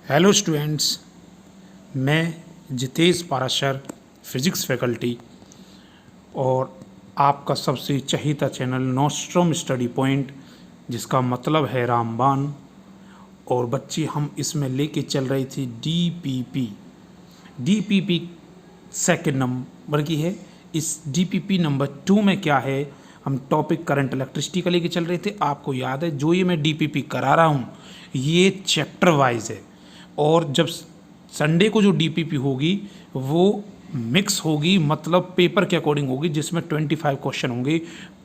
Hello students, मैं Jitesh Parashar physics faculty और आपका सबसे चहीता चैनल नोस्ट्रम स्टडी पॉइंट, जिसका मतलब है रामबाण। और बच्चे, हम इसमें लेके चल रही थी डीपीपी सेकंड नंबर की है। इस डीपीपी नंबर 2 में क्या है, हम टॉपिक करंट इलेक्ट्रिसिटी का लेके चल रहे थे। आपको याद है, जो ये मैं डीपीपी करा रहा हूँ ये चैप्टर वाइज है, और जब संडे को जो डीपीपी होगी वो मिक्स होगी, मतलब पेपर के अकॉर्डिंग होगी, जिसमें 25 क्वेश्चन होंगे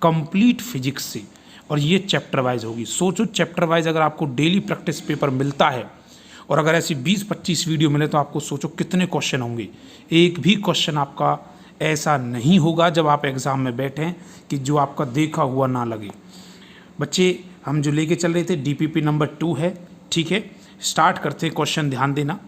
कंप्लीट फिजिक्स से, और ये चैप्टर वाइज होगी। सोचो, चैप्टर वाइज अगर आपको डेली प्रैक्टिस पेपर मिलता है और अगर ऐसी 20-25 वीडियो मिले तो आपको सोचो कितने क्वेश्चन होंगे। एक भी क्वेश्चन आपका ऐसा नहीं होगा जब आप एग्ज़ाम में बैठें कि जो आपका देखा हुआ ना लगे। बच्चे, हम जो लेके चल रहे थे डीपीपी नंबर 2 है, ठीक है। स्टार्ट करते हैं, क्वेश्चन ध्यान देना।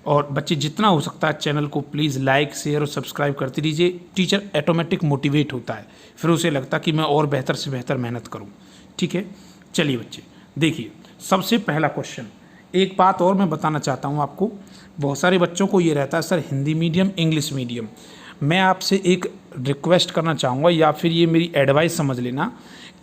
और बच्चे, जितना हो सकता है चैनल को प्लीज़ लाइक शेयर और सब्सक्राइब करते रहिए। टीचर ऑटोमेटिक मोटिवेट होता है, फिर उसे लगता कि मैं और बेहतर से बेहतर मेहनत करूं, ठीक है। चलिए बच्चे, देखिए सबसे पहला क्वेश्चन। एक बात और मैं बताना चाहता हूं आपको, बहुत सारे बच्चों को ये रहता है sir Hindi medium English medium. मैं आपसे एक रिक्वेस्ट करना चाहूँगा, या फिर ये मेरी एडवाइस समझ लेना,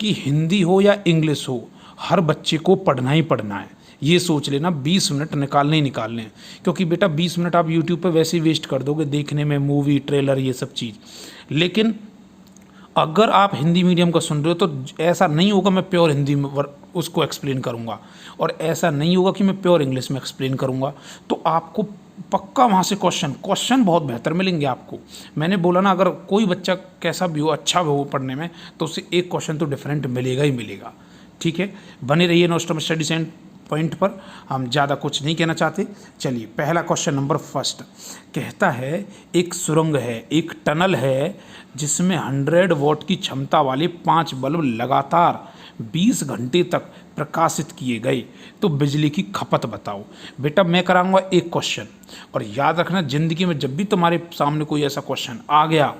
कि हिंदी हो या इंग्लिश हो, हर बच्चे को पढ़ना ही पढ़ना है। ये सोच लेना, 20 मिनट निकालने ही निकालने हैं, क्योंकि बेटा 20 मिनट आप यूट्यूब पे वैसे ही वेस्ट कर दोगे देखने में मूवी ट्रेलर ये सब चीज़। लेकिन अगर आप हिंदी मीडियम का सुन रहे हो तो ऐसा नहीं होगा मैं प्योर हिंदी में उसको एक्सप्लेन करूँगा, और ऐसा नहीं होगा कि मैं प्योर इंग्लिश में एक्सप्लेन करूँगा। तो आपको पक्का वहाँ से क्वेश्चन बहुत बेहतर मिलेंगे आपको। मैंने बोला ना, अगर कोई बच्चा कैसा भी हो, अच्छा भी हो पढ़ने में, तो उससे एक क्वेश्चन तो डिफरेंट मिलेगा ही मिलेगा, ठीक है। बने रहिए नोस्ट्रम स्टडी सेंटर पॉइंट पर, हम ज़्यादा कुछ नहीं कहना चाहते। चलिए, पहला क्वेश्चन नंबर फर्स्ट कहता है, एक सुरंग है, एक टनल है, जिसमें 100 वॉट की क्षमता वाले 5 बल्ब लगातार 20 घंटे तक प्रकाशित किए गए, तो बिजली की खपत बताओ। बेटा, मैं कराऊंगा एक क्वेश्चन, और याद रखना, ज़िंदगी में जब भी तुम्हारे सामने कोई ऐसा क्वेश्चन आ गया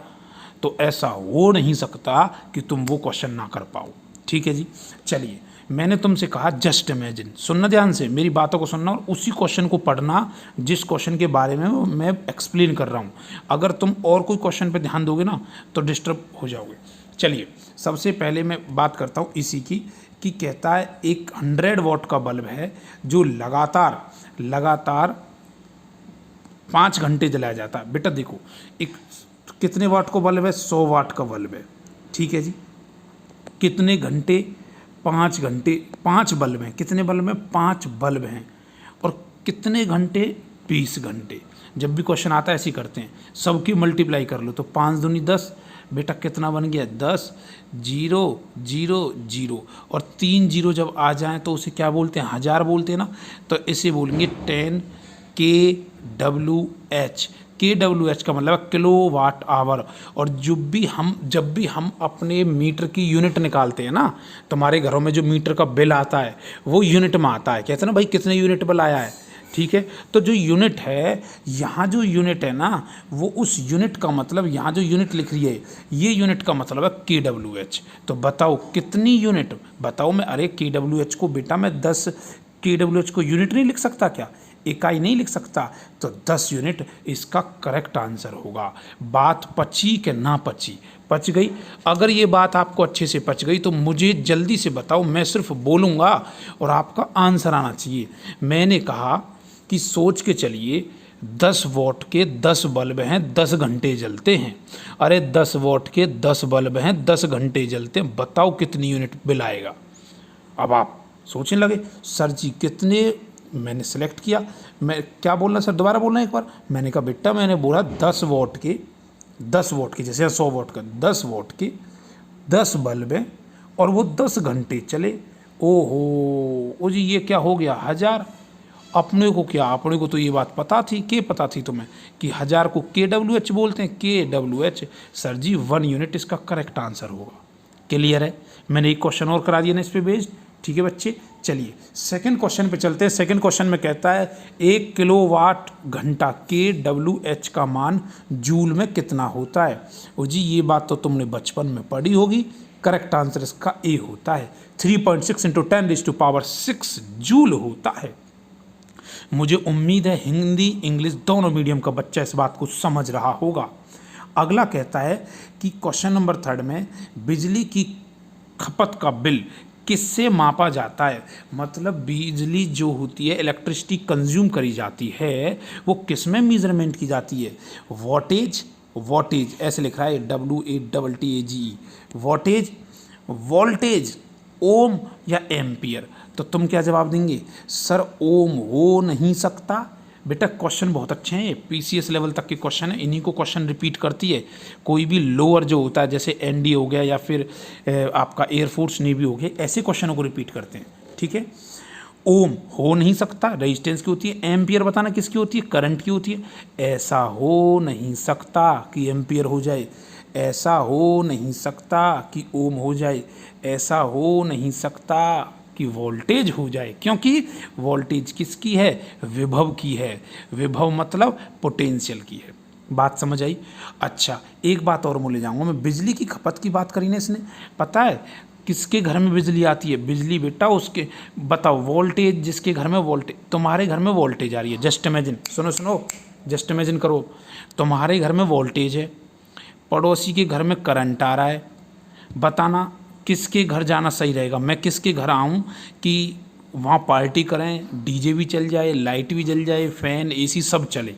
तो ऐसा हो नहीं सकता कि तुम वो क्वेश्चन ना कर पाओ, ठीक है जी। चलिए, मैंने तुमसे कहा जस्ट इमेजिन, सुनना ध्यान से, मेरी बातों को सुनना और उसी क्वेश्चन को पढ़ना जिस क्वेश्चन के बारे में मैं एक्सप्लेन कर रहा हूँ। अगर तुम और कोई क्वेश्चन पे ध्यान दोगे ना तो डिस्टर्ब हो जाओगे। चलिए, सबसे पहले मैं बात करता हूँ इसी की, कि कहता है एक 100 वॉट का बल्ब है जो लगातार 5 घंटे जलाया जाता है। बेटा देखो, एक कितने वाट का बल्ब है, 100 वाट का बल्ब है, ठीक है जी। कितने घंटे, 5 घंटे, 5 बल्ब हैं। कितने बल्ब हैं, 5 बल्ब हैं। और कितने घंटे, 20 घंटे। जब भी क्वेश्चन आता है ऐसे ही करते हैं, सबकी मल्टीप्लाई कर लो तो 5 दूनी 10। बेटा कितना बन गया, 10, 0 0 0, और 3 जीरो जब आ जाएं तो उसे क्या बोलते हैं, हज़ार बोलते हैं ना। तो इसे बोलेंगे 10 kWh। kWh का मतलब है किलो वाट आवर। और जब भी हम अपने मीटर की यूनिट निकालते हैं ना, तुम्हारे घरों में जो मीटर का बिल आता है वो यूनिट में आता है। कहते हैं ना भाई, कितने यूनिट बिल आया है, ठीक है। तो जो यूनिट है, यहाँ जो यूनिट है ना, वो उस यूनिट का मतलब, यहाँ जो यूनिट लिख रही है ये यूनिट का मतलब है kWh। तो बताओ कितनी यूनिट, बताओ। मैं, अरे kWh को बेटा मैं 10 kWh को यूनिट नहीं लिख सकता क्या, इकाई नहीं लिख सकता, तो 10 यूनिट इसका करेक्ट आंसर होगा। बात पची कि ना पची, पच गई। अगर ये बात आपको अच्छे से पच गई तो मुझे जल्दी से बताओ, मैं सिर्फ बोलूँगा और आपका आंसर आना चाहिए। मैंने कहा कि सोच के चलिए, 10 वॉट के 10 बल्ब हैं, 10 घंटे जलते हैं। अरे 10 वॉट के 10 बल्ब हैं, 10 घंटे जलते हैं, बताओ कितनी यूनिट बिल आएगा। अब आप सोचने लगे, सर जी कितने, मैंने सेलेक्ट किया, मैं क्या बोलना सर, दोबारा बोलना एक बार। मैंने कहा बेटा, मैंने बोला 10 वॉट के, जैसे 100 वॉट का 10 वॉट के 10 बल्ब हैं और वो 10 घंटे चले। ओहो, ओ जी, ये क्या हो गया, 1000। अपने को क्या, अपने को तो ये बात पता थी, पता थी तुम्हें कि 1000 को kWh बोलते हैं, kWh। सर जी 1 यूनिट इसका करेक्ट आंसर होगा। क्लियर है, मैंने एक क्वेश्चन और करा दिया ना इस पे बेस्ड, ठीक है बच्चे। चलिए सेकंड क्वेश्चन पे चलते हैं। सेकंड क्वेश्चन में कहता है 1 किलोवाट घंटा kWh का मान जूल में कितना होता है। ओ जी, ये बात तो तुमने बचपन में पढ़ी होगी। करेक्ट आंसर इसका ए होता है, 3.6 × 10⁻⁶ जूल होता है। मुझे उम्मीद है हिंदी इंग्लिश दोनों मीडियम का बच्चा इस बात को समझ रहा होगा। अगला कहता है कि क्वेश्चन नंबर 3 में बिजली की खपत का बिल किससे मापा जाता है। मतलब बिजली जो होती है, इलेक्ट्रिसिटी कंज्यूम करी जाती है, वो किस में मेजरमेंट की जाती है। वॉटेज, वॉटेज ऐसे लिख रहा है WATTAGE, वॉटेज, वोल्टेज, ओम या एम्पियर। तो तुम क्या जवाब देंगे? सर ओम हो नहीं सकता। बेटा क्वेश्चन बहुत अच्छे हैं, PCS लेवल तक के क्वेश्चन है, इन्हीं को क्वेश्चन रिपीट करती है। कोई भी लोअर जो होता है जैसे ND हो गया या फिर आपका एयरफोर्स नेवी हो गया, ऐसे क्वेश्चनों को रिपीट करते हैं। ठीक है, ओम हो नहीं सकता, रेजिस्टेंस की होती है। एम्पियर बताना किसकी होती है? करंट की होती है। ऐसा हो नहीं सकता कि एम्पियर हो जाए, ऐसा हो नहीं सकता कि ओम हो जाए, ऐसा हो नहीं सकता कि वोल्टेज हो जाए, क्योंकि वोल्टेज किसकी है? विभव की है। विभव मतलब पोटेंशियल की है। बात समझ आई? अच्छा, एक बात और बोले जाऊँगा मैं, बिजली की खपत की बात करी ना इसने। पता है किसके घर में बिजली आती है? बिजली बेटा उसके, बताओ वोल्टेज, जिसके घर में वोल्टेज, तुम्हारे घर में वोल्टेज आ रही है। जस्ट इमेजिन, सुनो सुनो, जस्ट इमेजिन करो, तुम्हारे घर में वोल्टेज है, पड़ोसी के घर में करंट आ रहा है। बताना किसके घर जाना सही रहेगा? मैं किसके घर आऊँ कि वहाँ पार्टी करें, DJ भी चल जाए, लाइट भी जल जाए, फैन AC सब चले?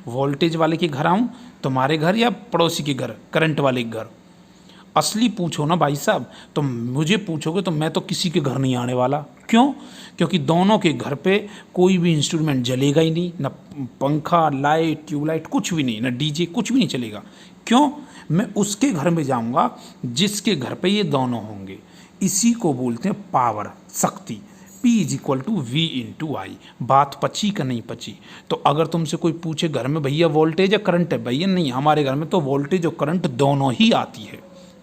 वोल्टेज वाले के घर आऊँ, तुम्हारे घर, या पड़ोसी के घर, करंट वाले के घर? असली पूछो ना भाई साहब, तो मुझे पूछोगे तो मैं तो किसी के घर नहीं आने वाला। क्यों? क्योंकि दोनों के घर पे कोई भी इंस्ट्रूमेंट जलेगा ही नहीं, ना पंखा, लाइट, ट्यूबलाइट, कुछ भी नहीं, ना DJ, कुछ भी नहीं चलेगा। क्यों? मैं उसके घर में जाऊंगा जिसके घर पे ये दोनों होंगे। इसी को बोलते हैं पावर, शक्ति। P=V/I। बात पची का नहीं पची? तो अगर तुमसे कोई पूछे घर में भैया वोल्टेज या करंट है, भैया नहीं, हमारे घर में तो वोल्टेज और करंट दोनों ही आती है।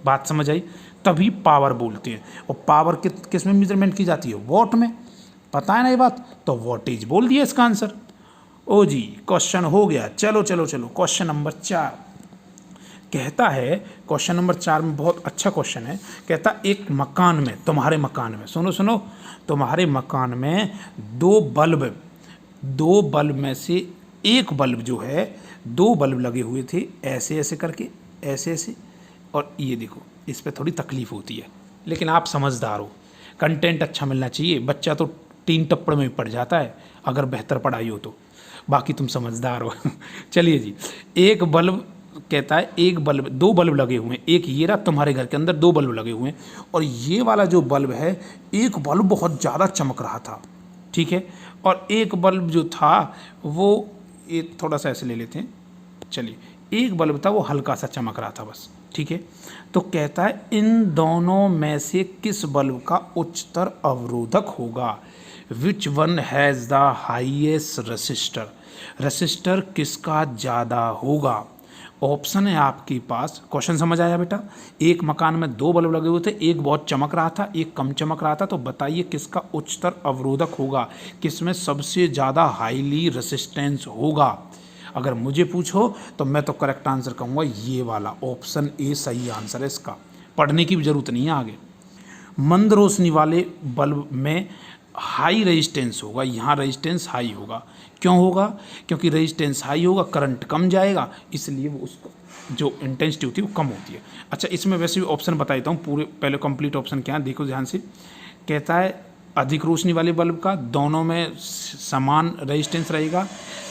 बात समझ आई? तभी पावर बोलते हैं। और पावर किस में मेजरमेंट की जाती है? वॉट में। पता है ना ये बात? तो वोल्टेज बोल दिया इसका आंसर। ओ जी, क्वेश्चन हो गया। चलो चलो चलो, क्वेश्चन नंबर 4 कहता है, क्वेश्चन नंबर 4 में बहुत अच्छा क्वेश्चन है। कहता एक मकान में, तुम्हारे मकान में, सुनो सुनो, तुम्हारे मकान में दो बल्ब में से एक बल्ब जो है, 2 बल्ब लगे हुए थे ऐसे ऐसे करके, ऐसे ऐसे, और ये देखो, इस पर थोड़ी तकलीफ होती है, लेकिन आप समझदार हो, कंटेंट अच्छा मिलना चाहिए। बच्चा तो 3 टप्पड़ में पड़ जाता है अगर बेहतर पढ़ाई हो तो, बाकी तुम समझदार हो। चलिए जी, एक बल्ब, कहता है एक बल्ब, 2 बल्ब लगे हुए हैं, एक ये रहा, तुम्हारे घर के अंदर 2 बल्ब लगे हुए हैं, और ये वाला जो बल्ब है, एक बल्ब बहुत ज़्यादा चमक रहा था, ठीक है, और एक बल्ब जो था वो, ये थोड़ा सा ऐसे ले लेते हैं, चलिए, एक बल्ब था वो हल्का सा चमक रहा था बस, ठीक है। तो कहता है इन दोनों में से किस बल्ब का उच्चतर अवरोधक होगा? Which one has the highest resistor? Resistor किसका ज़्यादा होगा? ऑप्शन है आपके पास। क्वेश्चन समझ आया बेटा? एक मकान में 2 बल्ब लगे हुए थे, एक बहुत चमक रहा था, एक कम चमक रहा था, तो बताइए किसका उच्चतर अवरोधक होगा, किसमें सबसे ज़्यादा हाईली रेसिस्टेंस होगा? अगर मुझे पूछो तो मैं तो करेक्ट आंसर कहूँगा ये वाला, ऑप्शन ए सही आंसर है इसका। पढ़ने की भी ज़रूरत नहीं है आगे। मंद रोशनी वाले बल्ब में हाई रेजिस्टेंस होगा, यहाँ रेजिस्टेंस हाई होगा। क्यों होगा? क्योंकि रेजिस्टेंस हाई होगा, करंट कम जाएगा, इसलिए वो उसको जो इंटेंसिटी होती है वो कम होती है। अच्छा, इसमें वैसे भी ऑप्शन बता देता हूँ पूरे, पहले कंप्लीट ऑप्शन क्या है देखो ध्यान से। कहता है अधिक रोशनी वाले बल्ब का दोनों में समान रेजिस्टेंस रहेगा,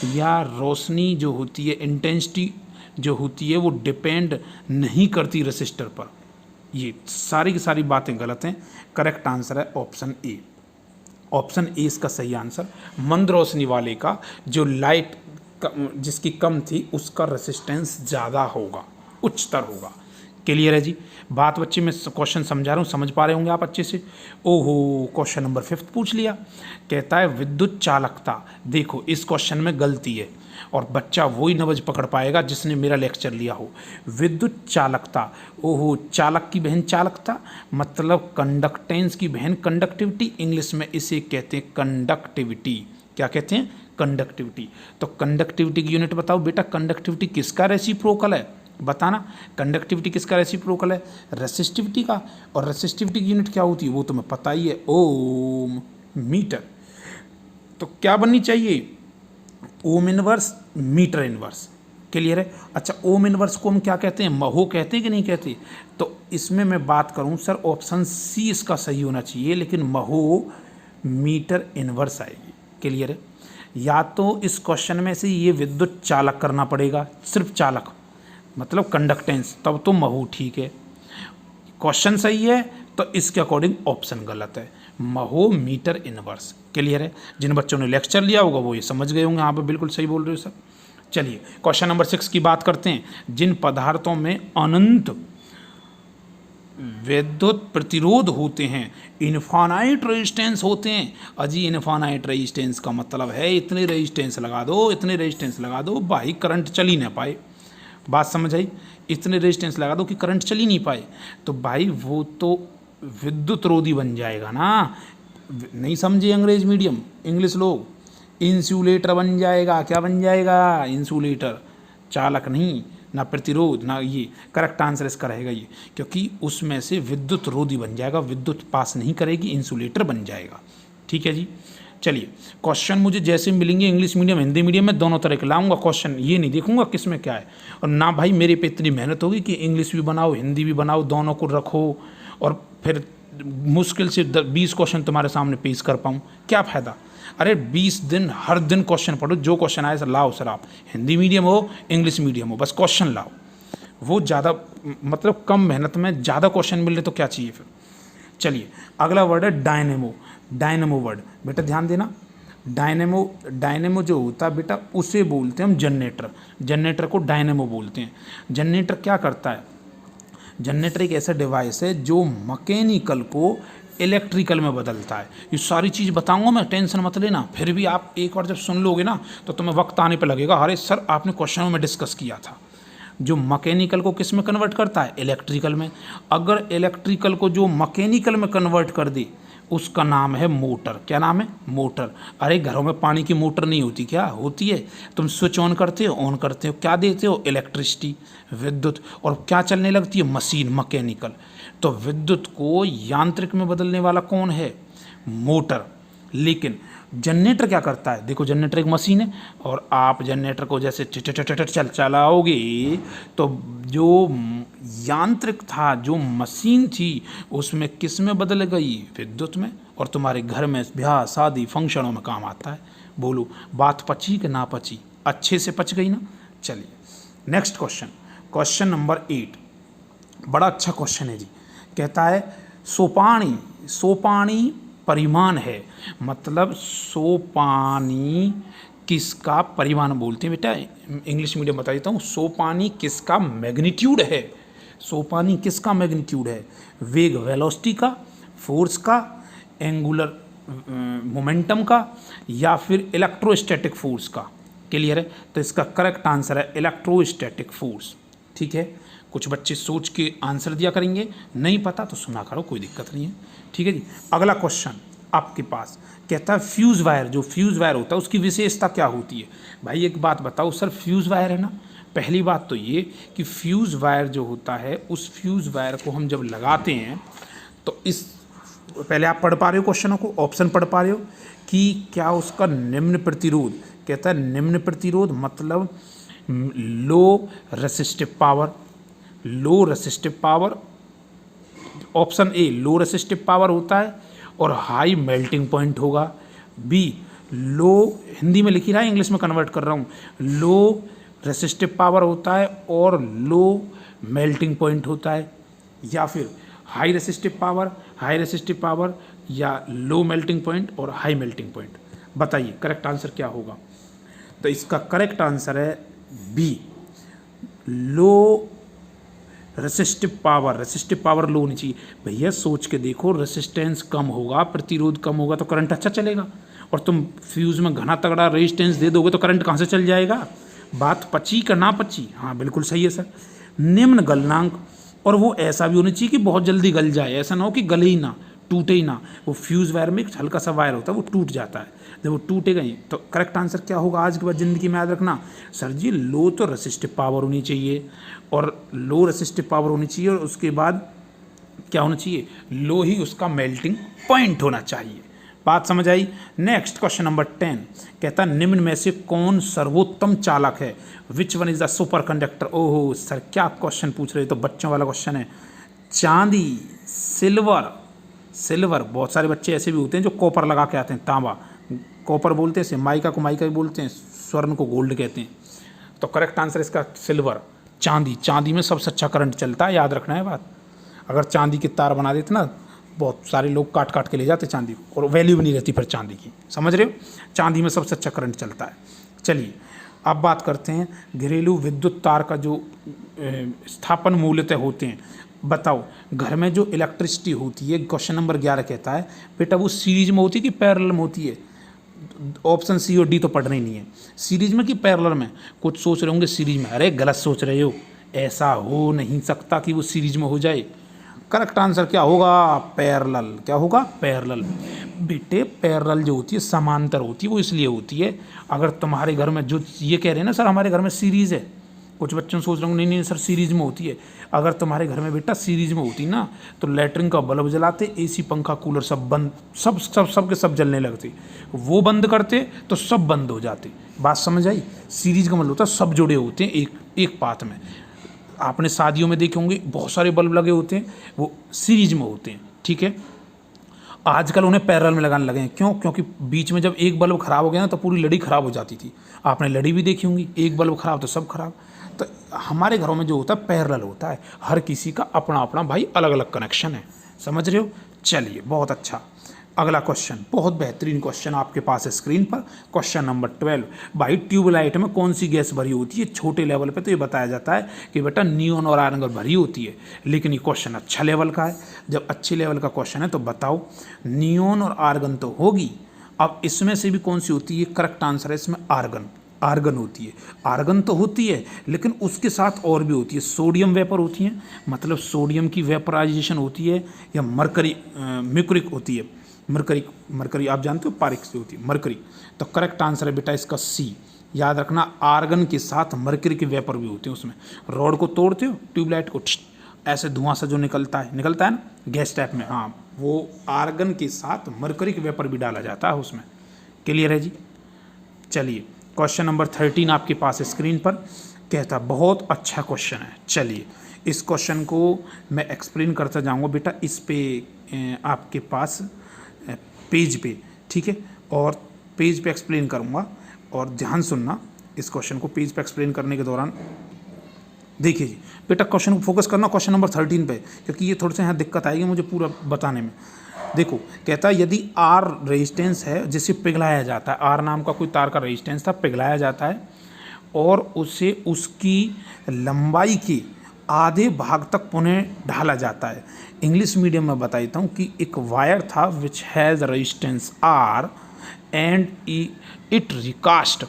या रोशनी जो होती है, इंटेंसिटी जो होती है वो डिपेंड नहीं करती रेसिस्टर पर। ये सारी की सारी बातें गलत हैं। करेक्ट आंसर है ऑप्शन ए। ऑप्शन ए इसका सही आंसर। मंद रोशनी वाले का जो लाइट जिसकी कम थी उसका रेसिस्टेंस ज़्यादा होगा, उच्चतर होगा। क्लियर है जी बात बच्चे? मैं क्वेश्चन समझा रहा हूँ, समझ पा रहे होंगे आप अच्छे से। ओहो, क्वेश्चन नंबर 5 पूछ लिया। कहता है विद्युत चालकता। देखो इस क्वेश्चन में गलती है, और बच्चा वही नवज पकड़ पाएगा जिसने मेरा लेक्चर लिया हो। विद्युत चालकता, ओहो, चालक की बहन चालकता, मतलब कंडक्टेंस की बहन कंडक्टिविटी, इंग्लिश में इसे कहते हैं कंडक्टिविटी। क्या कहते हैं? कंडक्टिविटी। तो कंडक्टिविटी की यूनिट बताओ बेटा, कंडक्टिविटी किसका रेसिप्रोकल है? बताना, कंडक्टिविटी किसका रेसिप्रोकल है? रेसिस्टिविटी का। और रेसिस्टिविटी की यूनिट क्या होती है वो तुम्हें पता ही है, ओम मीटर। तो क्या बननी चाहिए? Ohm inverse, metre inverse. Clear है? अच्छा, ओम इनवर्स को हम क्या कहते हैं? महो कहते हैं कि नहीं कहते? तो इसमें मैं बात करूं सर, ऑप्शन सी इसका सही होना चाहिए, लेकिन महो मीटर इनवर्स आएगी। क्लियर है? या तो इस क्वेश्चन में से ये विद्युत चालक करना पड़ेगा, सिर्फ चालक मतलब कंडक्टेंस, तब तो महू ठीक है। क्वेश्चन सही है तो इसके अकॉर्डिंग ऑप्शन गलत है, महो मीटर इनवर्स। क्लियर है? जिन बच्चों ने लेक्चर लिया होगा वो ये समझ गए होंगे, हाँ पे बिल्कुल सही बोल रहे हो सर। चलिए क्वेश्चन नंबर 6 की बात करते हैं। जिन पदार्थों में अनंत विद्युत प्रतिरोध होते हैं, इनफानाइट रेजिस्टेंस होते हैं। अजी इनफानाइट रेजिस्टेंस का मतलब है इतने रेजिस्टेंस लगा दो, इतने रेजिस्टेंस लगा दो भाई करंट चल ही ना पाए। बात समझ आई? इतने रेजिस्टेंस लगा दो कि करंट चल ही नहीं पाए, तो भाई वो तो विद्युत रोधी बन जाएगा ना। नहीं समझे अंग्रेज मीडियम इंग्लिश लोग? इंसुलेटर बन जाएगा। क्या बन जाएगा? इंसुलेटर। चालक नहीं, ना प्रतिरोध, ना ये। करेक्ट आंसर इसका रहेगा ये, क्योंकि उसमें से विद्युत रोधी बन जाएगा, विद्युत पास नहीं करेगी, इंसुलेटर बन जाएगा। ठीक है जी। चलिए क्वेश्चन मुझे जैसे मिलेंगे इंग्लिश मीडियम हिंदी मीडियम में दोनों तरह के लाऊंगा क्वेश्चन, ये नहीं देखूंगा किस में क्या है। और ना भाई मेरे पे इतनी मेहनत होगी कि इंग्लिश भी बनाओ हिंदी भी बनाओ, दोनों को रखो और फिर मुश्किल से 20 क्वेश्चन तुम्हारे सामने पेश कर पाऊँ, क्या फ़ायदा? अरे 20 दिन हर दिन क्वेश्चन पढ़ो, जो क्वेश्चन आए सर लाओ सर, आप हिंदी मीडियम हो इंग्लिश मीडियम हो, बस क्वेश्चन लाओ। वो ज़्यादा मतलब कम मेहनत में ज़्यादा क्वेश्चन मिल रहे तो क्या चाहिए फिर। चलिए अगला वर्ड है डायनेमो। डायनेमो वर्ड बेटा ध्यान देना। डायनेमो जो होता है बेटा उसे बोलते हैं हम जनरेटर। जनरेटर को डायनेमो बोलते हैं। जनरेटर क्या करता है? जनरेटर एक ऐसा डिवाइस है जो मैकेनिकल को इलेक्ट्रिकल में बदलता है। ये सारी चीज़ बताऊंगा मैं, टेंशन मत लेना। फिर भी आप एक बार जब सुन लोगे ना तो तुम्हें वक्त आने पर लगेगा अरे सर आपने क्वेश्चनों में डिस्कस किया था। जो मैकेनिकल को किस में कन्वर्ट करता है? इलेक्ट्रिकल में। अगर इलेक्ट्रिकल को जो मैकेनिकल में कन्वर्ट कर दे उसका नाम है मोटर। क्या नाम है? मोटर। अरे घरों में पानी की मोटर नहीं होती? क्या होती है? तुम स्विच ऑन करते हो, ऑन करते हो, क्या देते हो? इलेक्ट्रिसिटी, विद्युत। और क्या चलने लगती है? Machine, mechanical. तो विद्युत को यांत्रिक में बदलने वाला कौन है? मोटर। लेकिन जनरेटर क्या करता है? देखो जनरेटर एक मशीन है और आप जनरेटर को जैसे चलाओगे तो जो यांत्रिक था, जो मशीन थी, उसमें किस में बदल गई? विद्युत में। और तुम्हारे घर में ब्याह शादी फंक्शनों में काम आता है। बोलो बात पची कि ना पची? अच्छे से पच गई ना। चलिए नेक्स्ट क्वेश्चन, क्वेश्चन नंबर 8 बड़ा अच्छा क्वेश्चन है जी। कहता है सोपानी। सोपानी परिमाण है, मतलब सोपानी किसका परिमाण बोलते हैं बेटा? इंग्लिश मीडियम बता देता हूँ। सोपानी किसका मैग्नीट्यूड है? सोपानी किसका मैग्नीट्यूड है? वेग वेलोसिटी का, फोर्स का, एंगुलर मोमेंटम का, या फिर इलेक्ट्रोस्टैटिक फोर्स का? क्लियर है? तो इसका करेक्ट आंसर है इलेक्ट्रोस्टैटिक फोर्स। ठीक है, कुछ बच्चे सोच के आंसर दिया करेंगे, नहीं पता तो सुना करो, कोई दिक्कत नहीं है। ठीक है जी। अगला क्वेश्चन आपके पास कहता है फ्यूज़ वायर। जो फ्यूज़ वायर होता है उसकी विशेषता क्या होती है? भाई एक बात बताओ सर, फ्यूज़ वायर है ना, पहली बात तो ये कि फ्यूज़ वायर जो होता है उस फ्यूज़ वायर को हम जब लगाते हैं तो इस पहले आप पढ़ पा रहे हो क्वेश्चनों को, ऑप्शन पढ़ पा रहे हो कि क्या उसका निम्न प्रतिरोध। कहता है निम्न प्रतिरोध मतलब low resistive power. Low resistive power, option A low resistive power होता है और हाई मेल्टिंग पॉइंट होगा। बी लो, हिंदी में लिख ही रहा है इंग्लिश में कन्वर्ट कर रहा हूँ, लो रेसिस्टिव पावर होता है और लो मेल्टिंग पॉइंट होता है। या फिर हाई रेसिस्टिव पावर या लो मेल्टिंग पॉइंट और हाई मेल्टिंग पॉइंट। बताइए करेक्ट आंसर क्या होगा? तो इसका करेक्ट आंसर है बी, लो रेसिस्टिव पावर। रेसिस्टिव पावर लो होनी चाहिए। भैया सोच के देखो, रेसिस्टेंस कम होगा, प्रतिरोध कम होगा तो करंट अच्छा चलेगा। और तुम फ्यूज़ में घना तगड़ा रेजिस्टेंस दे दोगे तो करंट कहाँ से चल जाएगा? बात पची का ना पची? हाँ बिल्कुल सही है सर। निम्न गलनांक, और वो ऐसा भी होना चाहिए कि बहुत जल्दी गल जाए, ऐसा ना हो कि गले ही ना, टूटे ही ना। वो फ्यूज़ वायर में एक हल्का सा वायर होता है, वो टूट जाता है। जब वो टूटेगा ही तो करेक्ट आंसर क्या होगा? आज के बाद ज़िंदगी में याद रखना सर जी, लो तो रेसिस्टिव पावर होनी चाहिए और लो रेसिस्टिव पावर होनी चाहिए, और उसके बाद क्या होना चाहिए? लो ही उसका मेल्टिंग पॉइंट होना चाहिए। बात समझ आई। नेक्स्ट क्वेश्चन नंबर 10 कहता है निम्न में से कौन सर्वोत्तम चालक है, which one is the super conductor. ओहो सर क्या क्वेश्चन पूछ रहे हो, तो बच्चों वाला क्वेश्चन है। चांदी, सिल्वर, बहुत सारे बच्चे ऐसे भी होते हैं जो कॉपर लगा के आते हैं, तांबा कॉपर बोलते हैं, माइका को माइका भी बोलते हैं, स्वर्ण को गोल्ड कहते हैं। तो करेक्ट आंसर इसका सिल्वर, चांदी में सबसे अच्छा करंट चलता है, याद रखना है बात। अगर चांदी के तार बना देते ना, बहुत सारे लोग काट काट के ले जाते चांदी को, और वैल्यू भी नहीं रहती फिर चांदी की, समझ रहे हो। चांदी में सबसे अच्छा करंट चलता है। चलिए अब बात करते हैं घरेलू विद्युत तार का जो स्थापन मूल्यतः होते हैं। बताओ घर में जो इलेक्ट्रिसिटी होती है, क्वेश्चन नंबर 11 कहता है बेटा वो सीरीज में होती है कि पैरेलल में होती है। ऑप्शन सी और डी तो पढ़ना ही नहीं है, सीरीज में कि पैरेलल में। कुछ सोच रहे होंगे सीरीज में, अरे गलत सोच रहे हो, ऐसा हो नहीं सकता कि वो सीरीज में हो जाए। करेक्ट आंसर क्या होगा, पैरेलल। क्या होगा, पैरेलल। बेटे पैरेलल जो होती है समांतर होती है, वो इसलिए होती है अगर तुम्हारे घर में जो ये कह रहे हैं ना सर हमारे घर में सीरीज है, कुछ बच्चों सोच रहे होंगे नहीं सर सीरीज में होती है। अगर तुम्हारे घर में बेटा सीरीज में होती ना तो लैट्रिन का बल्ब जलाते, एसी पंखा कूलर सब बंद, सब के सब जलने लगते, वो बंद करते तो सब बंद हो जाते। बात समझ आई। सीरीज का मतलब होता है सब जुड़े होते हैं एक पाथ में। आपने शादियों में देखे होंगे बहुत सारे बल्ब लगे होते हैं, वो सीरीज में होते हैं, ठीक है। आजकल उन्हें पैरेलल में लगाने लगे हैं, क्यों? क्योंकि बीच में जब एक बल्ब खराब हो गया ना तो पूरी लड़ी खराब हो जाती थी। आपने लड़ी भी देखी होंगी, एक बल्ब खराब तो सब खराब। तो हमारे घरों में जो होता है पैरेलल होता है, हर किसी का अपना अपना भाई अलग अलग कनेक्शन है, समझ रहे हो। चलिए बहुत अच्छा, अगला क्वेश्चन बहुत बेहतरीन क्वेश्चन आपके पास है स्क्रीन पर। क्वेश्चन नंबर 12 भाई ट्यूबलाइट में कौन सी गैस भरी होती है। छोटे लेवल पे तो ये बताया जाता है कि बेटा नियोन और आर्गन भरी होती है, लेकिन ये क्वेश्चन अच्छा लेवल का है। जब अच्छे लेवल का क्वेश्चन है तो बताओ नियोन और आर्गन तो होगी, अब इसमें से भी कौन सी होती है। करेक्ट आंसर है इसमें आर्गन होती है। आर्गन तो होती है लेकिन उसके साथ और भी होती है, सोडियम वेपर होती है, मतलब सोडियम की वेपराइजेशन होती है, या मर्करी होती है। मरकरी आप जानते हो पारिक से होती है मरकरी। तो करेक्ट आंसर है बेटा इसका सी। याद रखना आर्गन के साथ मरकरी के वेपर भी होते हैं। उसमें रॉड को तोड़ते हो, ट्यूबलाइट को ऐसे धुआं सा जो निकलता है ना गैस टाइप में, हाँ वो आर्गन के साथ मरकरी के वेपर भी डाला जाता है उसमें। क्लियर है जी। चलिए क्वेश्चन नंबर 13 आपके पास स्क्रीन पर, कहता बहुत अच्छा क्वेश्चन है। चलिए इस क्वेश्चन को मैं एक्सप्लेन करता जाऊँगा बेटा, इस पे आपके पास पेज पे, ठीक है, और पेज पे एक्सप्लेन करूँगा और ध्यान सुनना इस क्वेश्चन को। पेज पे एक्सप्लेन करने के दौरान देखिए जी बेटा क्वेश्चन को फोकस करना क्वेश्चन नंबर 13 पे, क्योंकि ये थोड़े से यहाँ दिक्कत आएगी मुझे पूरा बताने में। देखो कहता है यदि आर रेजिस्टेंस है जिसे पिघलाया जाता है, आर नाम का कोई तार का रेजिस्टेंस था, पिघलाया जाता है और उसे उसकी लंबाई के आधे भाग तक पुनः ढाला जाता है। इंग्लिश मीडियम में बता देता हूँ कि एक वायर था which has resistance R and it recast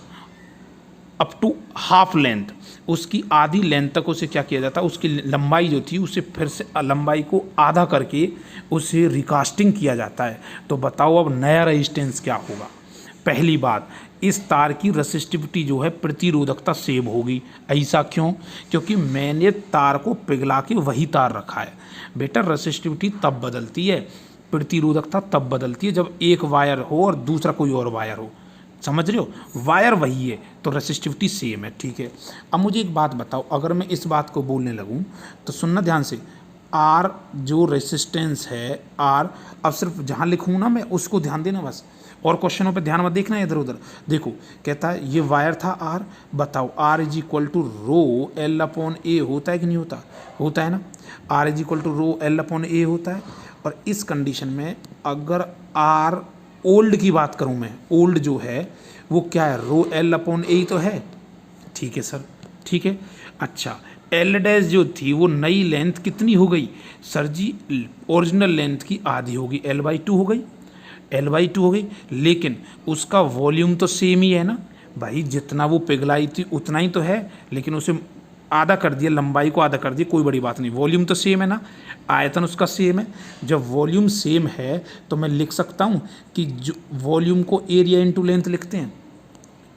up to half length, उसकी आधी लेंथ तक उसे क्या किया जाता है, उसकी लंबाई जो थी उसे फिर से लंबाई को आधा करके उसे रिकास्टिंग किया जाता है। तो बताओ अब नया रेजिस्टेंस क्या होगा। पहली बात, इस तार की रेसिस्टिविटी जो है प्रतिरोधकता सेम होगी। ऐसा क्यों? क्योंकि मैंने तार को पिघला के वही तार रखा है। बेटा रेसिस्टिविटी तब बदलती है, प्रतिरोधकता तब बदलती है जब एक वायर हो और दूसरा कोई और वायर हो, समझ रहे हो। वायर वही है तो रेसिस्टिविटी सेम है, ठीक है। अब मुझे एक बात बताओ, अगर मैं इस बात को बोलने लगूँ तो सुनना ध्यान से। आर जो रेसिस्टेंस है आर, अब सिर्फ जहाँ लिखूँ ना मैं उसको ध्यान देना बस, और क्वेश्चनों पे ध्यान मत देखना इधर उधर। देखो कहता है ये वायर था आर, बताओ R is equal to rho L upon A होता है कि नहीं होता? होता है ना। R is equal to rho L upon A होता है। और इस कंडीशन में अगर आर ओल्ड की बात करूं मैं, ओल्ड जो है वो क्या है, रो एल अपॉन ए तो है, ठीक है सर, ठीक है। अच्छा एल डैश जो थी वो नई लेंथ कितनी हो गई सर जी, ओरिजिनल लेंथ की आधी होगी, L/2 हो गई, L/2 हो गई, लेकिन उसका वॉल्यूम तो सेम ही है ना भाई, जितना वो पिघलाई थी उतना ही तो है, लेकिन उसे आधा कर दिया, लंबाई को आधा कर दिया, कोई बड़ी बात नहीं, वॉल्यूम तो सेम है ना, आयतन उसका सेम है। जब वॉल्यूम सेम है तो मैं लिख सकता हूँ कि जो वॉल्यूम को एरिया इंटू लेंथ लिखते हैं,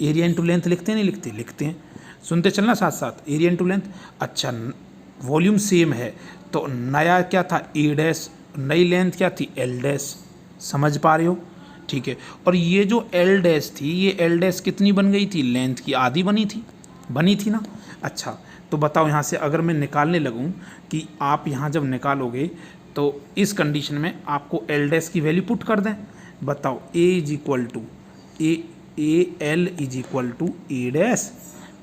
एरिया इंटू लेंथ लिखते हैं नहीं लिखते? लिखते हैं, सुनते चलना साथ साथ, एरिया इंटू लेंथ। अच्छा वॉल्यूम सेम है तो नया क्या था ए डैश, नई लेंथ क्या थी एल डैश, समझ पा रहे हो, ठीक है। और ये जो एल डैश थी, ये एल डैश कितनी बन गई थी, लेंथ की आधी बनी थी ना। अच्छा तो बताओ यहाँ से अगर मैं निकालने लगूँ कि आप यहाँ जब निकालोगे तो इस कंडीशन में आपको एल डैश की वैल्यू पुट कर दें। बताओ A is equal to L is equal to A dash.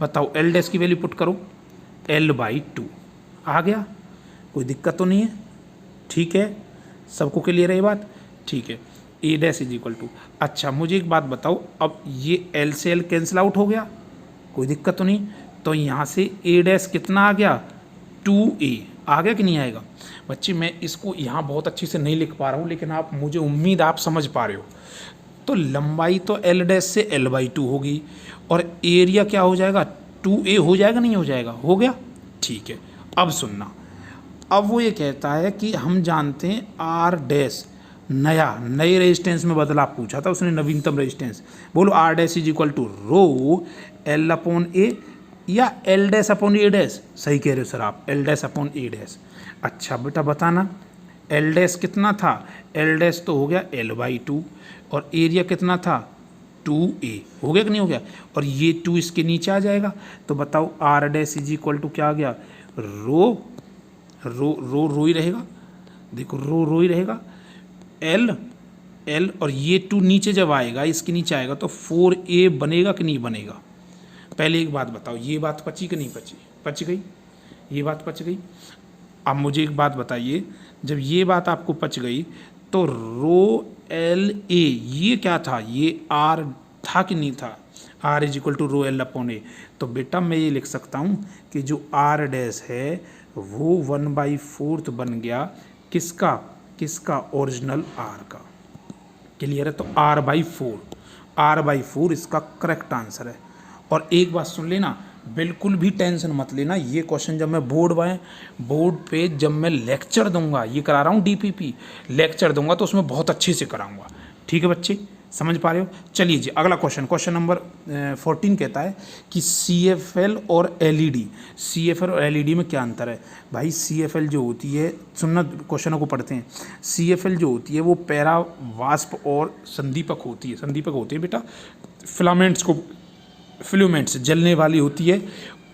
बताओ एल डैश की वैल्यू पुट करो, L/2 आ गया, कोई दिक्कत तो नहीं है, ठीक है, सबको क्लियर है ये बात, ठीक है। ए डैश इज इक्वल टू, अच्छा मुझे एक बात बताओ, अब ये L से L कैंसिल आउट हो गया, कोई दिक्कत तो नहीं, तो यहाँ से ए डैश कितना आ गया, 2A आ गया कि नहीं आएगा। बच्चे मैं इसको यहाँ बहुत अच्छे से नहीं लिख पा रहा हूँ, लेकिन आप मुझे उम्मीद आप समझ पा रहे हो। तो लंबाई तो L डैश से L/2 होगी और एरिया क्या हो जाएगा, 2A हो जाएगा, नहीं हो जाएगा, हो गया, ठीक है। अब सुनना, अब वो ये कहता है कि हम जानते हैं R डैश नए रेजिस्टेंस में बदलाव पूछा था उसने, नवीनतम रेजिस्टेंस, बोलो R dash is equal to rho L/A या L dash upon A dash, सही कह रहे हो सर आप, L dash upon A dash. अच्छा बेटा बताना, L डैश कितना था, L डैश तो हो गया L/2 और एरिया कितना था 2A, हो गया कि नहीं हो गया, और ये 2 इसके नीचे आ जाएगा, तो बताओ R dash is equal to क्या आ गया, रो ही रहेगा, देखो रो ही रहेगा, L और ये 2 नीचे जब आएगा, इसके नीचे आएगा तो 4A बनेगा कि नहीं बनेगा। पहले एक बात बताओ, ये बात पची कि नहीं पची, पच गई, ये बात पच गई। अब मुझे एक बात बताइए, जब ये बात आपको पच गई तो रो LA ये क्या था, ये R था कि नहीं था, R is equal to rho L/A। तो बेटा मैं ये लिख सकता हूँ कि जो R डैश है वो 1/4 बन गया किसका ओरिजिनल R का, क्लियर है। तो R/4 इसका करेक्ट आंसर है। और एक बात सुन लेना, बिल्कुल भी टेंशन मत लेना, ये क्वेश्चन जब मैं बोर्ड पे जब मैं लेक्चर दूंगा, ये करा रहा हूँ DPP लेक्चर दूंगा तो उसमें बहुत अच्छे से कराऊंगा, ठीक है बच्चे, समझ पा रहे हो। चलिए जी अगला क्वेश्चन नंबर 14 कहता है कि CFL और LED में क्या अंतर है। भाई CFL जो होती है, सुनना क्वेश्चनों को पढ़ते हैं, CFL जो होती है वो पैरा वाष्प और संदीपक होती है बेटा, फिलामेंट्स जलने वाली होती है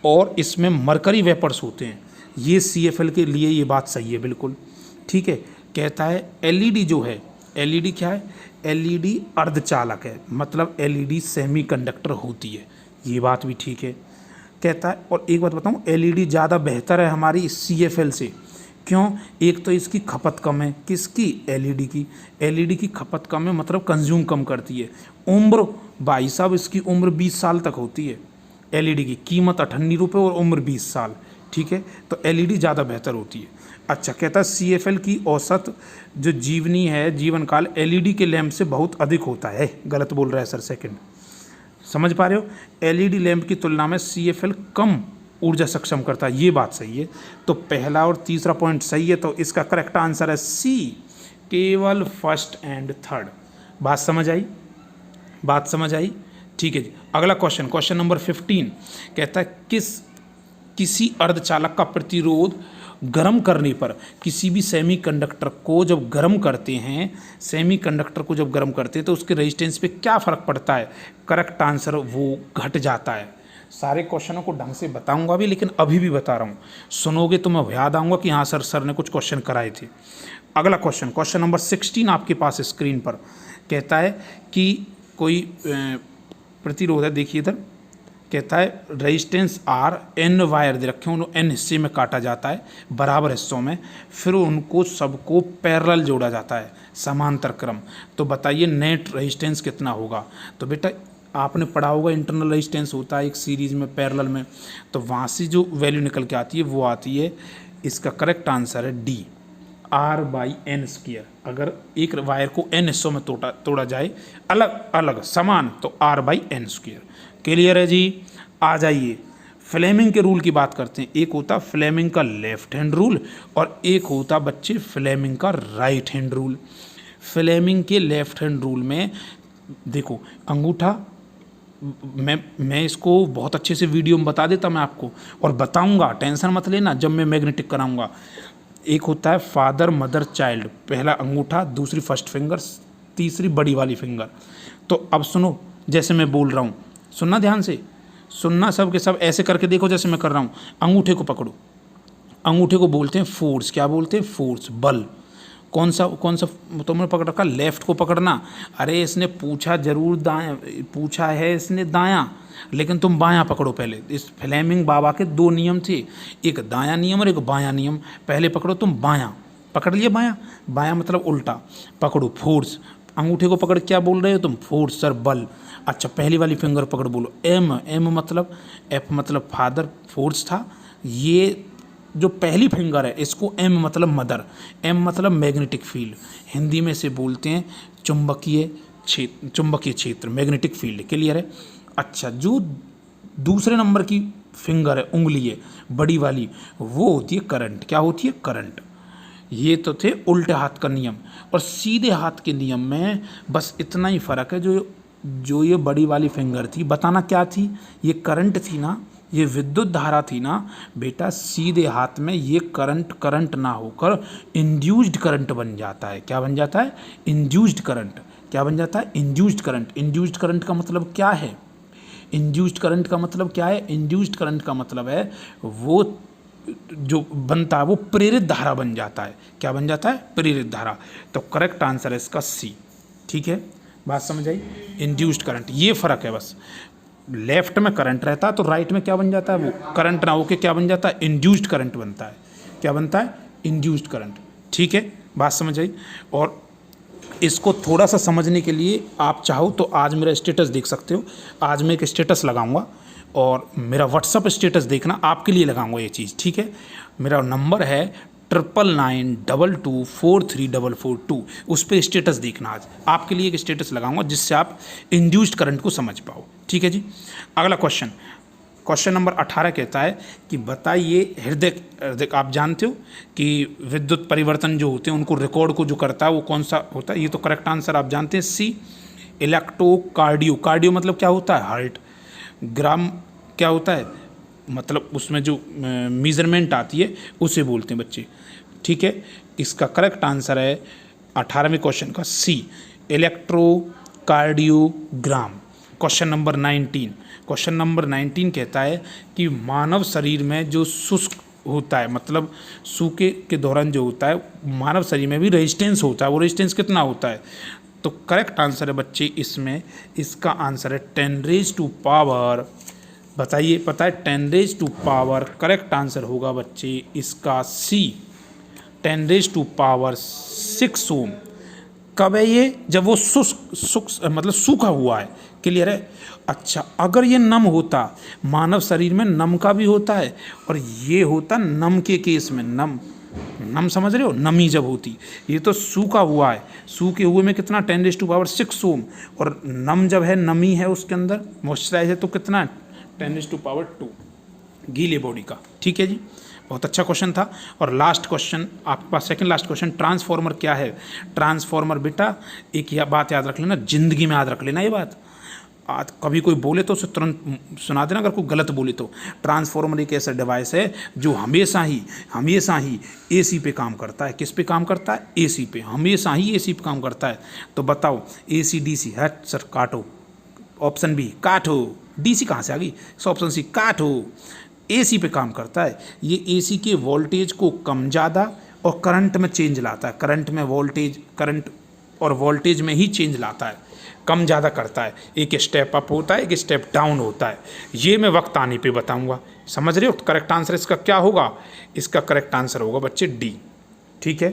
और इसमें मरकरी वेपर्स होते हैं, ये CFL के लिए ये बात सही है बिल्कुल, ठीक है। कहता है LED जो है, LED क्या है, LED अर्धचालक है, मतलब LED सेमीकंडक्टर होती है, ये बात भी ठीक है। कहता है, और एक बात बताऊँ, LED ज़्यादा बेहतर है हमारी CFL से, क्यों, एक तो इसकी खपत कम है, किसकी, LED की खपत कम है, मतलब कंज्यूम कम करती है। उम्र भाई साहब इसकी उम्र 20 साल तक होती है, LED की कीमत 98 रुपये और उम्र 20 साल, ठीक है, तो LED ज़्यादा बेहतर होती है। अच्छा कहता है CFL की औसत जो जीवन काल LED के लैंप से बहुत अधिक होता है, गलत बोल रहा है सर, सेकंड, समझ पा रहे हो, LED लैंप की तुलना में CFL कम ऊर्जा सक्षम करता है, ये बात सही है। तो पहला और तीसरा पॉइंट सही है, तो इसका करेक्ट आंसर है C, केवल फर्स्ट एंड थर्ड। बात समझ आई, ठीक है जी। अगला क्वेश्चन नंबर 15 कहता है किसी अर्धचालक का प्रतिरोध गर्म करने पर, किसी भी सेमीकंडक्टर को जब गर्म करते हैं तो उसके रेजिस्टेंस पे क्या फ़र्क पड़ता है। करेक्ट आंसर वो घट जाता है। सारे क्वेश्चनों को ढंग से बताऊंगा भी, लेकिन अभी भी बता रहा हूँ, सुनोगे तो मैं याद आऊँगा कि हाँ सर ने कुछ क्वेश्चन कराए थे। अगला क्वेश्चन नंबर 16 आपके पास स्क्रीन पर कहता है कि कोई प्रतिरोध है, देखिए इधर, कहता है रेजिस्टेंस R, N वायर दे रखे हैं, उन्हें N हिस्से में काटा जाता है, बराबर हिस्सों में, फिर उनको सबको पैरेलल जोड़ा जाता है, समांतर क्रम। तो बताइए नेट रेजिस्टेंस कितना होगा। तो बेटा आपने पढ़ा होगा इंटरनल रेजिस्टेंस होता है एक सीरीज़ में, पैरेलल में, तो वहाँ से जो वैल्यू निकल के आती है वो आती है, इसका करेक्ट आंसर है D, R/N²। अगर एक वायर को N हिस्सों में तोड़ा जाए अलग अलग समान, तो R/N²। क्लियर है जी। आ जाइए फ्लेमिंग के रूल की बात करते हैं। एक होता फ्लेमिंग का लेफ्ट हैंड रूल और एक होता बच्चे फ्लेमिंग का राइट हैंड रूल। फ्लेमिंग के लेफ्ट हैंड रूल में देखो अंगूठा, मैं इसको बहुत अच्छे से वीडियो में बता देता मैं आपको, और बताऊंगा, टेंशन मत लेना जब मैं मैग्नेटिक कराऊंगा। एक होता है फादर मदर चाइल्ड, पहला अंगूठा, दूसरी फर्स्ट फिंगर, तीसरी बड़ी वाली फिंगर। तो अब सुनो, जैसे मैं बोल रहा हूँ, सुनना ध्यान से, सुनना सब के सब, ऐसे करके देखो जैसे मैं कर रहा हूँ। अंगूठे को पकड़ो, अंगूठे को बोलते हैं फोर्स। क्या बोलते हैं? फोर्स, बल। कौन सा तुमने पकड़ रखा? लेफ्ट को पकड़ना। अरे इसने पूछा जरूर दायां, पूछा है इसने दायां, लेकिन तुम बायां पकड़ो पहले। इस फ्लेमिंग बाबा के 2 नियम थे, एक दायां नियम और एक बायां नियम। पहले पकड़ो तुम बायां, पकड़ लिए बायां, बायां मतलब उल्टा पकड़ो, फोर्स। अंगूठे को पकड़ क्या बोल रहे हो तुम? फोर्स सर, बल। अच्छा, पहली वाली फिंगर पकड़ बोलो एम। एम मतलब, एफ मतलब फादर, फोर्स था। ये जो पहली फिंगर है इसको एम मतलब मदर, एम मतलब मैग्नेटिक फील्ड, हिंदी में से बोलते हैं चुंबकीय क्षेत्र, मैग्नेटिक फील्ड। क्लियर है? अच्छा, जो दूसरे नंबर की फिंगर है, उंगली है बड़ी वाली, वो होती है करंट। क्या होती है? करंट। ये तो थे उल्टे हाथ का नियम, और सीधे हाथ के नियम में बस इतना ही फर्क है। जो ये बड़ी वाली फिंगर थी, बताना क्या थी? ये करंट थी ना, ये विद्युत धारा थी ना बेटा। सीधे हाथ में ये करंट ना होकर इंड्यूस्ड करंट बन जाता है। क्या बन जाता है? Induced current. क्या बन जाता है? Induced current. इंड्यूस्ड करंट का मतलब क्या है? इंड्यूस्ड करंट का मतलब क्या है? इंड्यूस्ड करंट का मतलब है वो जो बनता है वो प्रेरित धारा बन जाता है। क्या बन जाता है? प्रेरित धारा। तो करेक्ट आंसर है इसका सी। ठीक है, बात समझ आई? इंड्यूस्ड करंट, ये फर्क है बस। लेफ्ट में करंट रहता है तो राइट में क्या बन जाता है? वो करंट ना होके क्या बन जाता है? इंड्यूस्ड करंट बनता है। क्या बनता है? Induced current. ठीक है, बात समझ आई? और इसको थोड़ा सा समझने के लिए आप चाहो तो आज मेरा स्टेटस देख सकते हो। आज मैं एक स्टेटस लगाऊंगा और मेरा व्हाट्सअप स्टेटस देखना, आपके लिए लगाऊंगा ये चीज़। ठीक है, मेरा नंबर है 9992243442। उस पर स्टेटस देखना, आज आपके लिए एक स्टेटस लगाऊंगा जिससे आप इंड्यूस्ड करंट को समझ पाओ। ठीक है जी। अगला क्वेश्चन, क्वेश्चन नंबर 18 कहता है कि बताइए हृदय, आप जानते हो कि विद्युत परिवर्तन जो होते हैं उनको रिकॉर्ड को जो करता है वो कौन सा होता है? ये तो करेक्ट आंसर आप जानते हैं, सी, इलेक्ट्रोकार्डियो। कार्डियो मतलब क्या होता है? हार्ट। ग्राम क्या होता है? मतलब उसमें जो मेजरमेंट आती है उसे बोलते हैं बच्चे। ठीक है, इसका करेक्ट आंसर है 18वें क्वेश्चन का C, electrocardiogram. Question number 19, question number 19 कहता है कि मानव शरीर में जो शुष्क होता है, मतलब सूखे के दौरान जो होता है, मानव शरीर में भी रेजिस्टेंस होता है। वो रेजिस्टेंस कितना होता है? तो करेक्ट आंसर है बच्चे इसमें, इसका आंसर है 10⁻⁴। बताइए, पता है 10⁻⁴? करेक्ट आंसर होगा बच्चे इसका सी, 10⁻⁶ ओम। कब है ये? जब वो मतलब सूखा हुआ है। क्लियर है? अच्छा, अगर ये नम होता, मानव शरीर में नम का भी होता है और ये होता नम के केस में, नम समझ रहे हो? नमी जब होती, ये तो सूखा हुआ है, सूखे हुए में कितना 10⁻⁶ ओम, और नम जब है, नमी है उसके अंदर, मॉइस्चराइज है, तो कितना है? 10⁻², गीले बॉडी का। ठीक है जी, बहुत अच्छा क्वेश्चन था। और लास्ट क्वेश्चन आपके पास, सेकंड लास्ट क्वेश्चन, ट्रांसफॉर्मर क्या है? ट्रांसफॉर्मर बेटा, एक यह बात याद रख लेना, जिंदगी में याद रख लेना ये बात। आज कभी कोई बोले तो उसे तुरंत सुना देना, अगर कोई गलत बोले तो। ट्रांसफॉर्मर एक ऐसा डिवाइस है जो हमेशा ही एसी पे काम करता है। किस पे काम करता है? एसी पे, हमेशा ही एसी पे काम करता है। तो बताओ, एसी डीसी है सर? काटो। ऑप्शन बी काटो, डीसी कहाँ से आ गई? ऑप्शन सी काटो। एसी पे काम करता है। ये एसी के वोल्टेज को कम ज़्यादा और करंट में चेंज लाता है। करंट और वोल्टेज में ही चेंज लाता है, कम ज़्यादा करता है। एक स्टेप अप होता है, एक स्टेप डाउन होता है। ये मैं वक्त आने पे बताऊंगा। समझ रहे हो? करेक्ट आंसर इसका क्या होगा? इसका करेक्ट आंसर होगा बच्चे डी। ठीक है,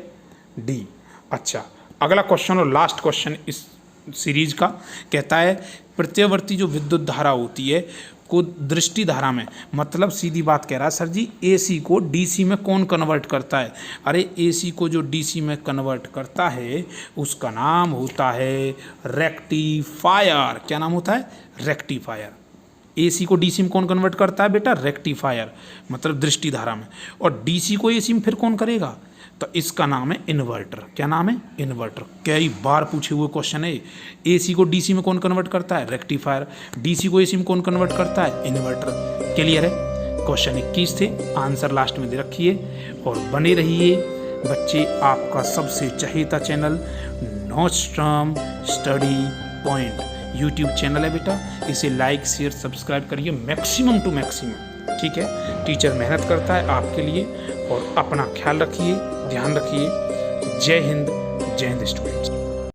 डी। अच्छा, अगला क्वेश्चन और लास्ट क्वेश्चन इस सीरीज का कहता है प्रत्यावर्ती जो विद्युत धारा होती है को दृष्टि धारा में, मतलब सीधी बात कह रहा है सर जी, एसी को डीसी में कौन कन्वर्ट करता है? अरे एसी को जो डीसी में कन्वर्ट करता है उसका नाम होता है रेक्टिफायर। क्या नाम होता है? रेक्टिफायर। एसी को डीसी में कौन कन्वर्ट करता है बेटा? रेक्टिफायर, मतलब दृष्टि धारा में। और डीसी को एसी में फिर कौन करेगा? तो इसका नाम है इन्वर्टर। क्या नाम है? इन्वर्टर। कई बार पूछे हुए क्वेश्चन है। एसी को डीसी में कौन कन्वर्ट करता है? रेक्टिफायर। डीसी को एसी में कौन कन्वर्ट करता है? इन्वर्टर। क्लियर है? क्वेश्चन 21 थे, आंसर लास्ट में दे रखिए। और बने रहिए बच्चे, आपका सबसे चहेता channel nostrum study point YouTube channel है बेटा, इसे लाइक शेयर सब्सक्राइब करिए मैक्सिमम टू मैक्सिमम, ठीक है। टीचर मेहनत करता है आपके लिए, और अपना ख्याल रखिए, ध्यान रखिए। जय हिंद स्टूडेंट्स।